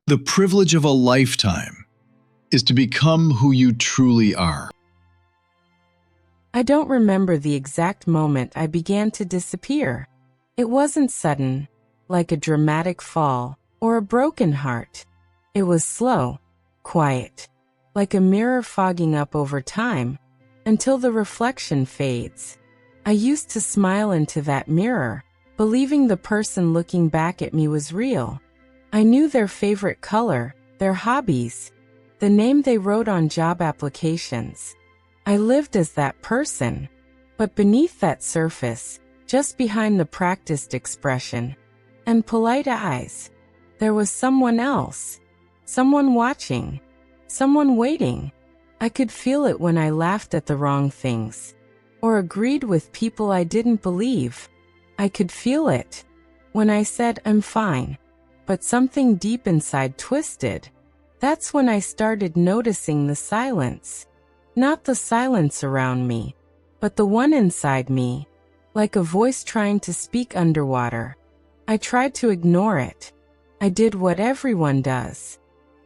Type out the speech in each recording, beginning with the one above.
The privilege of a lifetime is to become who you truly are. I don't remember the exact moment I began to disappear. It wasn't sudden, like a dramatic fall or a broken heart. It was slow, quiet, like a mirror fogging up over time, until the reflection fades. I used to smile into that mirror, believing the person looking back at me was real. I knew their favorite color, their hobbies, the name they wrote on job applications. I lived as that person, but beneath that surface, just behind the practiced expression and polite eyes, there was someone else, someone watching, someone waiting. I could feel it when I laughed at the wrong things or agreed with people I didn't believe. I could feel it when I said, "I'm fine," but something deep inside twisted. That's when I started noticing the silence. Not the silence around me, but the one inside me, like a voice trying to speak underwater. I tried to ignore it. I did what everyone does.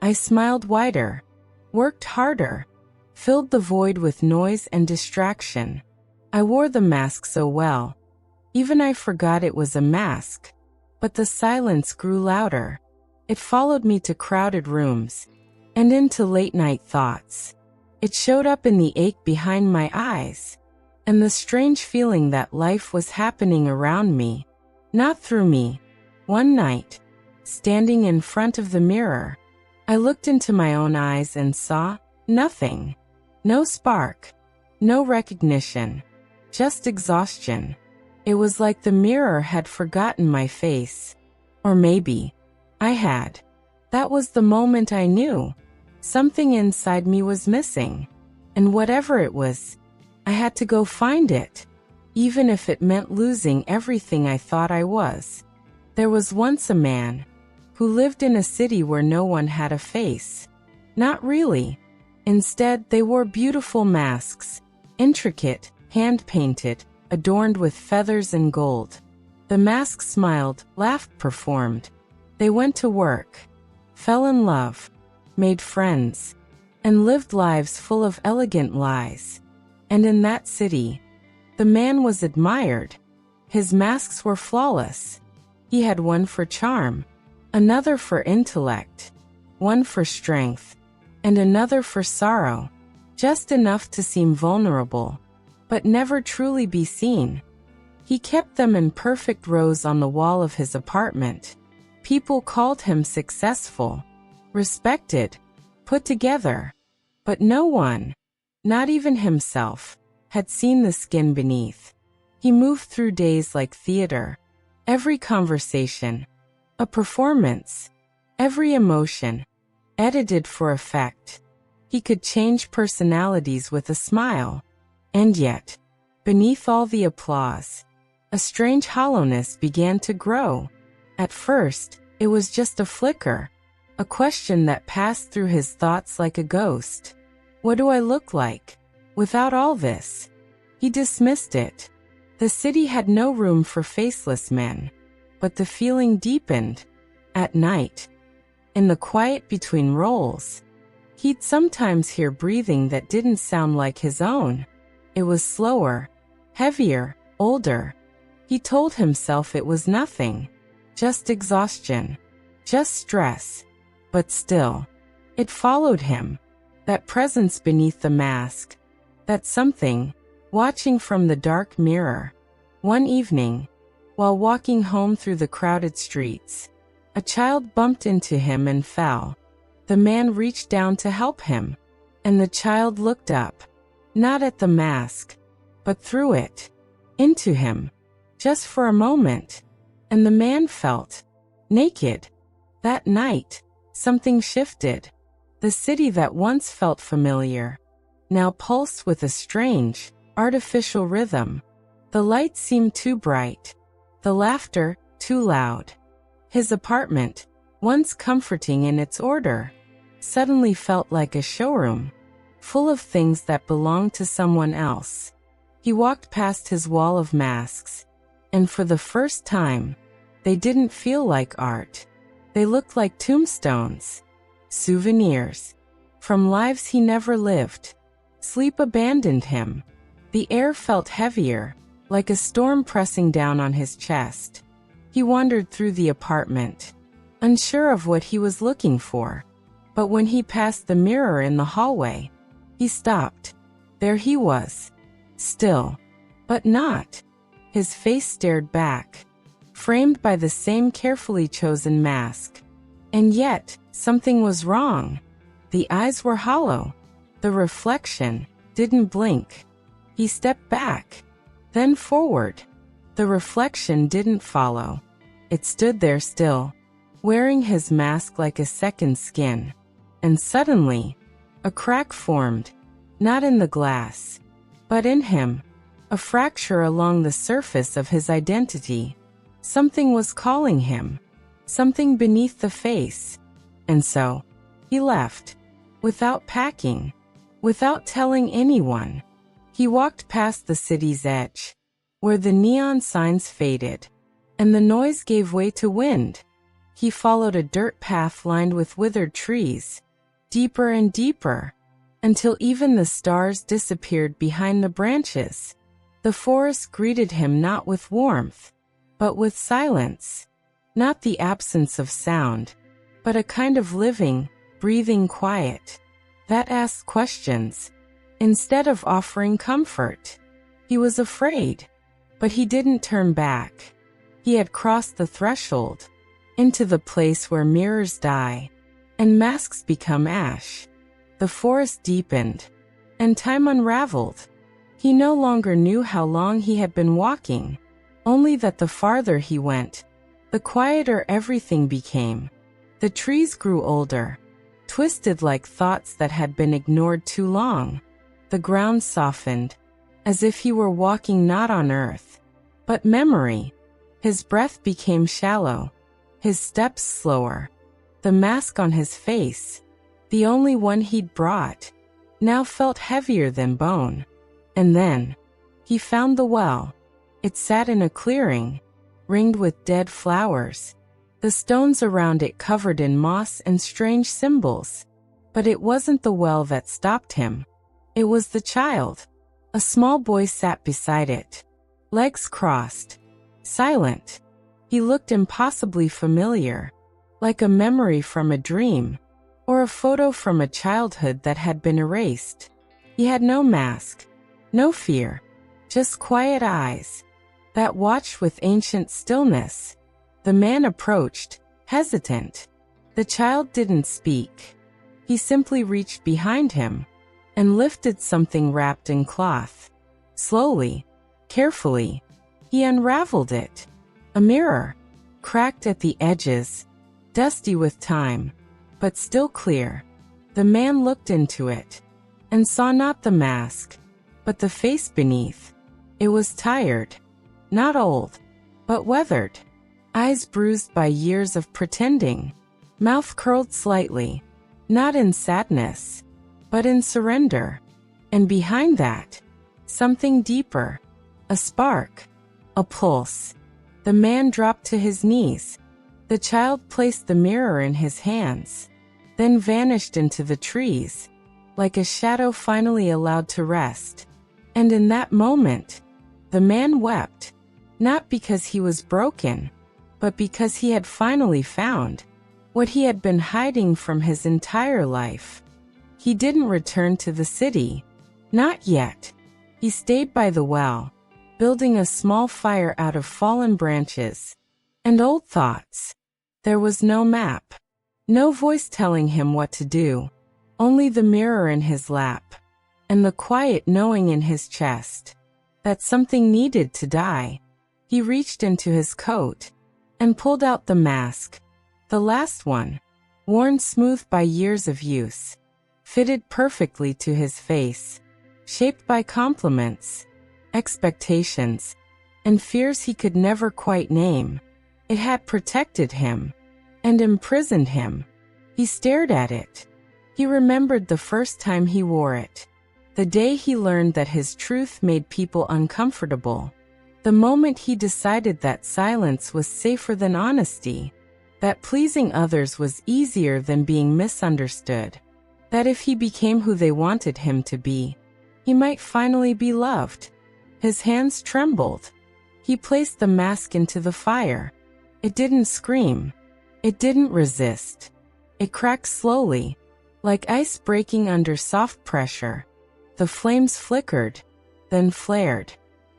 I smiled wider, worked harder, filled the void with noise and distraction. I wore the mask so well. Even I forgot it was a mask. But the silence grew louder. It followed me to crowded rooms and into late-night thoughts. It showed up in the ache behind my eyes and the strange feeling that life was happening around me, not through me. One night, standing in front of the mirror, I looked into my own eyes and saw nothing. No spark, no recognition, just exhaustion. It was like the mirror had forgotten my face. Or maybe I had. That was the moment I knew something inside me was missing. And whatever it was, I had to go find it, even if it meant losing everything I thought I was. There was once a man who lived in a city where no one had a face. Not really. Instead, they wore beautiful masks, intricate, hand-painted, adorned with feathers and gold. The masks smiled, laughed, performed. They went to work, fell in love, made friends, and lived lives full of elegant lies. And in that city, the man was admired. His masks were flawless. He had one for charm, another for intellect, one for strength, and another for sorrow, just enough to seem vulnerable, but never truly be seen. He kept them in perfect rows on the wall of his apartment. People called him successful, respected, put together. But no one, not even himself, had seen the skin beneath. He moved through days like theater. Every conversation, a performance, every emotion, edited for effect. He could change personalities with a smile. And yet, beneath all the applause, a strange hollowness began to grow. At first, it was just a flicker, a question that passed through his thoughts like a ghost. What do I look like without all this? He dismissed it. The city had no room for faceless men, but the feeling deepened. At night, in the quiet between roles, he'd sometimes hear breathing that didn't sound like his own. It was slower, heavier, older. He told himself it was nothing, just exhaustion, just stress. But still, it followed him, that presence beneath the mask, that something, watching from the dark mirror. One evening, while walking home through the crowded streets, a child bumped into him and fell. The man reached down to help him, and the child looked up, not at the mask, but through it, into him, just for a moment. And the man felt naked. That night, something shifted. The city that once felt familiar now pulsed with a strange, artificial rhythm. The lights seemed too bright, the laughter too loud. His apartment, once comforting in its order, suddenly felt like a showroom, full of things that belonged to someone else. He walked past his wall of masks, and for the first time, they didn't feel like art. They looked like tombstones, souvenirs from lives he never lived. Sleep abandoned him. The air felt heavier, like a storm pressing down on his chest. He wandered through the apartment, unsure of what he was looking for. But when he passed the mirror in the hallway, he stopped. There he was, still, but not. His face stared back, framed by the same carefully chosen mask. And yet, something was wrong. The eyes were hollow. The reflection didn't blink. He stepped back, then forward. The reflection didn't follow. It stood there still, wearing his mask like a second skin. And suddenly, a crack formed, not in the glass, but in him, a fracture along the surface of his identity. Something was calling him, something beneath the face. And so, he left, without packing, without telling anyone. He walked past the city's edge, where the neon signs faded, and the noise gave way to wind. He followed a dirt path lined with withered trees, deeper and deeper, until even the stars disappeared behind the branches. The forest greeted him not with warmth, but with silence. Not the absence of sound, but a kind of living, breathing quiet that asked questions instead of offering comfort. He was afraid, but he didn't turn back. He had crossed the threshold into the place where mirrors die and masks become ash. The forest deepened, and time unraveled. He no longer knew how long he had been walking, only that the farther he went, the quieter everything became. The trees grew older, twisted like thoughts that had been ignored too long. The ground softened, as if he were walking not on earth, but memory. His breath became shallow, his steps slower. The mask on his face, the only one he'd brought, now felt heavier than bone. And then, he found the well. It sat in a clearing, ringed with dead flowers, the stones around it covered in moss and strange symbols. But it wasn't the well that stopped him. It was the child. A small boy sat beside it, legs crossed, silent. He looked impossibly familiar, like a memory from a dream, or a photo from a childhood that had been erased. He had no mask, no fear, just quiet eyes that watched with ancient stillness. The man approached, hesitant. The child didn't speak. He simply reached behind him and lifted something wrapped in cloth. Slowly, carefully, he unraveled it. A mirror, cracked at the edges, dusty with time, but still clear. The man looked into it and saw not the mask, but the face beneath. It was tired, not old, but weathered. Eyes bruised by years of pretending. Mouth curled slightly, not in sadness, but in surrender. And behind that, something deeper. A spark, a pulse. The man dropped to his knees. The child placed the mirror in his hands, then vanished into the trees, like a shadow finally allowed to rest. And in that moment, the man wept, not because he was broken, but because he had finally found what he had been hiding from his entire life. He didn't return to the city. Not yet. He stayed by the well, building a small fire out of fallen branches and old thoughts. There was no map, no voice telling him what to do, only the mirror in his lap, and the quiet knowing in his chest that something needed to die. He reached into his coat and pulled out the mask, the last one, worn smooth by years of use, fitted perfectly to his face, shaped by compliments, expectations, and fears he could never quite name. It had protected him and imprisoned him. He stared at it. He remembered the first time he wore it, the day he learned that his truth made people uncomfortable, the moment he decided that silence was safer than honesty. that pleasing others was easier than being misunderstood, that if he became who they wanted him to be, he might finally be loved. His hands trembled. He placed the mask into the fire. It didn't scream. It didn't resist. It cracked slowly, like ice breaking under soft pressure. The flames flickered, then flared,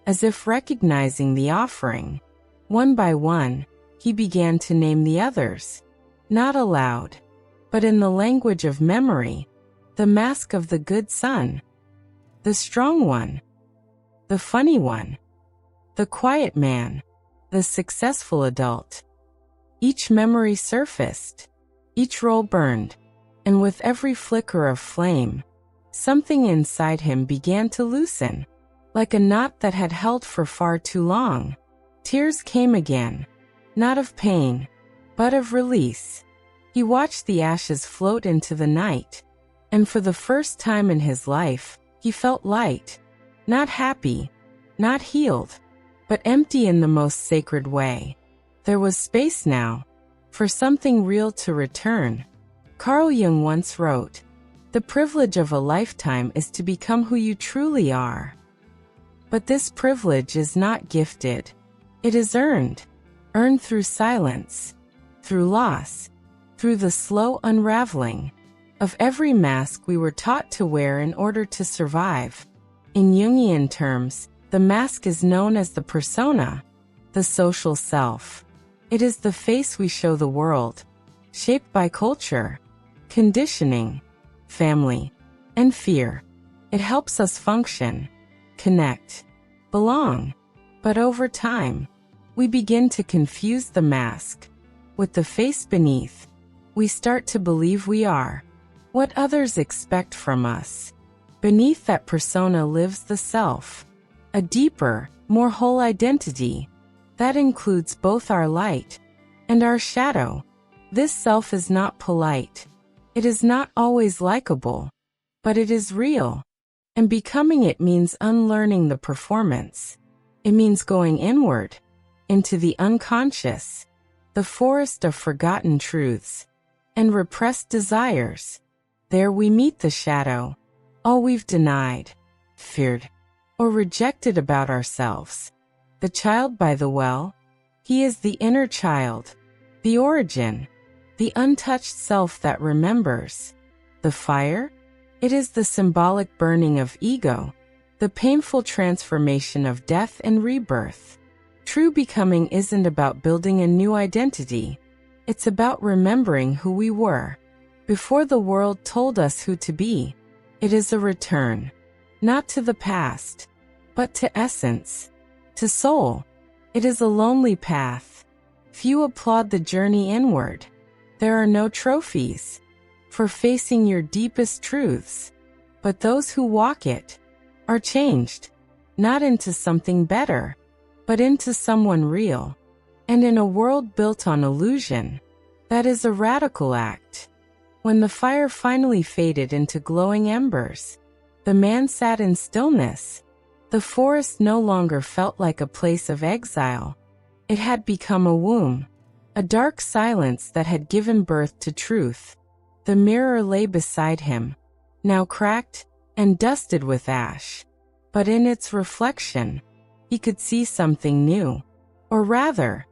as if recognizing the offering. One by one, he began to name the others, not aloud, but in the language of memory. The mask of the good son, the strong one, the funny one, the quiet man, the successful adult. Each memory surfaced, each role burned, and with every flicker of flame, something inside him began to loosen, like a knot that had held for far too long. Tears came again, not of pain, but of release. He watched the ashes float into the night, and for the first time in his life, he felt light, not happy, not healed, but empty in the most sacred way. There was space now for something real to return. Carl Jung once wrote, "The privilege of a lifetime is to become who you truly are." But this privilege is not gifted. It is earned through silence, through loss, through the slow unraveling of every mask we were taught to wear in order to survive. In Jungian terms, the mask is known as the persona, the social self. It is the face we show the world, shaped by culture, conditioning, family, and fear. It helps us function, connect, belong. But over time, we begin to confuse the mask with the face beneath. We start to believe we are what others expect from us. Beneath that persona lives the self, a deeper, more whole identity that includes both our light and our shadow. This self is not polite. It is not always likable, but it is real. And becoming it means unlearning the performance. It means going inward, into the unconscious, the forest of forgotten truths and repressed desires. There we meet the shadow, all we've denied, feared, or rejected about ourselves. The child by the well, he is the inner child, the origin, the untouched self that remembers. The fire, it is the symbolic burning of ego, the painful transformation of death and rebirth. True becoming isn't about building a new identity. It's about remembering who we were before the world told us who to be. It is a return, not to the past, but to essence, to soul. It is a lonely path. Few applaud the journey inward. There are no trophies for facing your deepest truths, but those who walk it are changed, not into something better, but into someone real. And in a world built on illusion, that is a radical act. When the fire finally faded into glowing embers, the man sat in stillness. The forest no longer felt like a place of exile. It had become a womb, a dark silence that had given birth to truth. The mirror lay beside him, now cracked and dusted with ash. But in its reflection, he could see something new, or rather,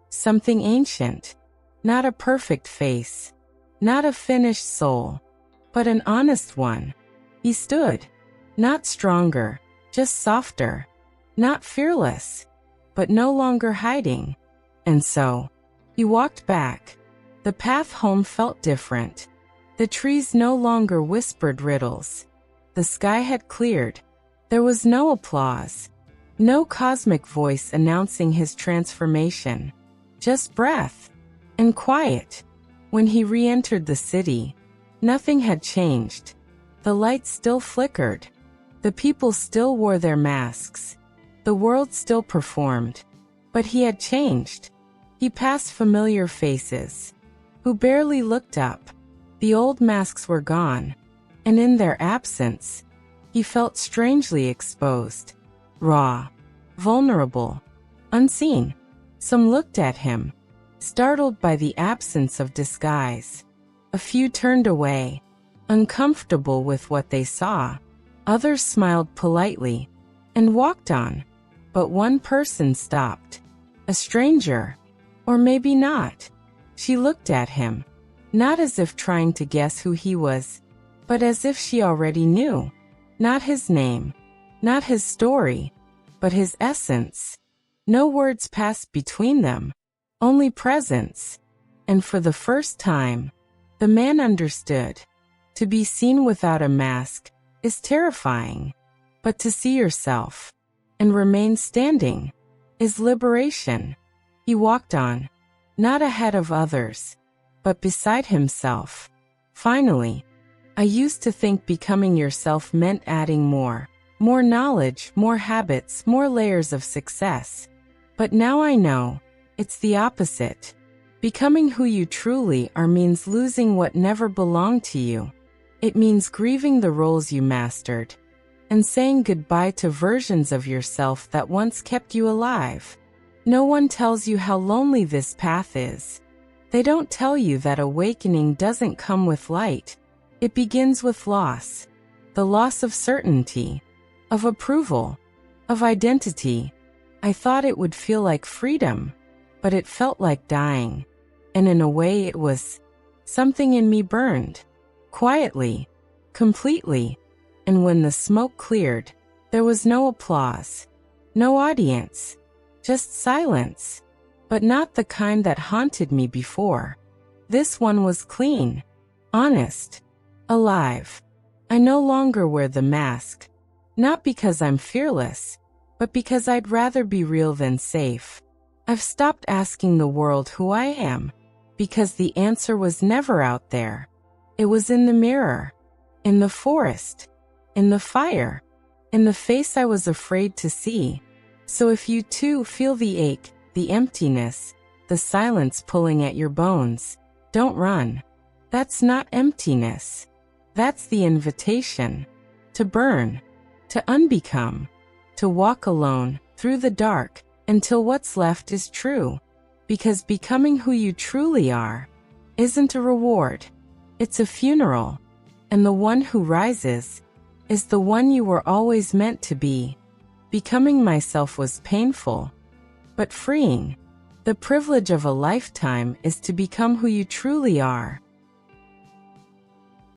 something ancient. Not a perfect face, not a finished soul, but an honest one. He stood, not stronger, just softer, not fearless, but no longer hiding. And so, he walked back. The path home felt different. The trees no longer whispered riddles. The sky had cleared. There was no applause, no cosmic voice announcing his transformation, just breath and quiet. When he re-entered the city, nothing had changed. The lights still flickered. The people still wore their masks. The world still performed. But he had changed. He passed familiar faces, who barely looked up. The old masks were gone, and in their absence, he felt strangely exposed, raw, vulnerable, unseen. Some looked at him, startled by the absence of disguise. A few turned away, uncomfortable with what they saw. Others smiled politely and walked on. But one person stopped. A stranger. Or maybe not. She looked at him, not as if trying to guess who he was, but as if she already knew. Not his name, not his story, but his essence. No words passed between them, only presence. And for the first time, the man understood. To be seen without a mask is terrifying, but to see yourself and remain standing is liberation. He walked on, not ahead of others, but beside himself. Finally, I used to think becoming yourself meant adding more knowledge, more habits, more layers of success. But now I know it's the opposite. Becoming who you truly are means losing what never belonged to you. It means grieving the roles you mastered and saying goodbye to versions of yourself that once kept you alive. No one tells you how lonely this path is. They don't tell you that awakening doesn't come with light. It begins with loss. The loss of certainty, of approval, of identity. I thought it would feel like freedom, but it felt like dying. And in a way it was. Something in me burned. Quietly. Completely. And when the smoke cleared, there was no applause. No audience. Just silence. But not the kind that haunted me before. This one was clean. Honest. Alive. I no longer wear the mask. Not because I'm fearless, but because I'd rather be real than safe. I've stopped asking the world who I am, because the answer was never out there. It was in the mirror, in the forest, in the fire, in the face I was afraid to see. So if you too feel the ache, the emptiness, the silence pulling at your bones, don't run. That's not emptiness. That's the invitation. To burn. To unbecome. To walk alone, through the dark, until what's left is true. Because becoming who you truly are isn't a reward. It's a funeral. And the one who rises is the one you were always meant to be. Becoming myself was painful, but freeing. The privilege of a lifetime is to become who you truly are.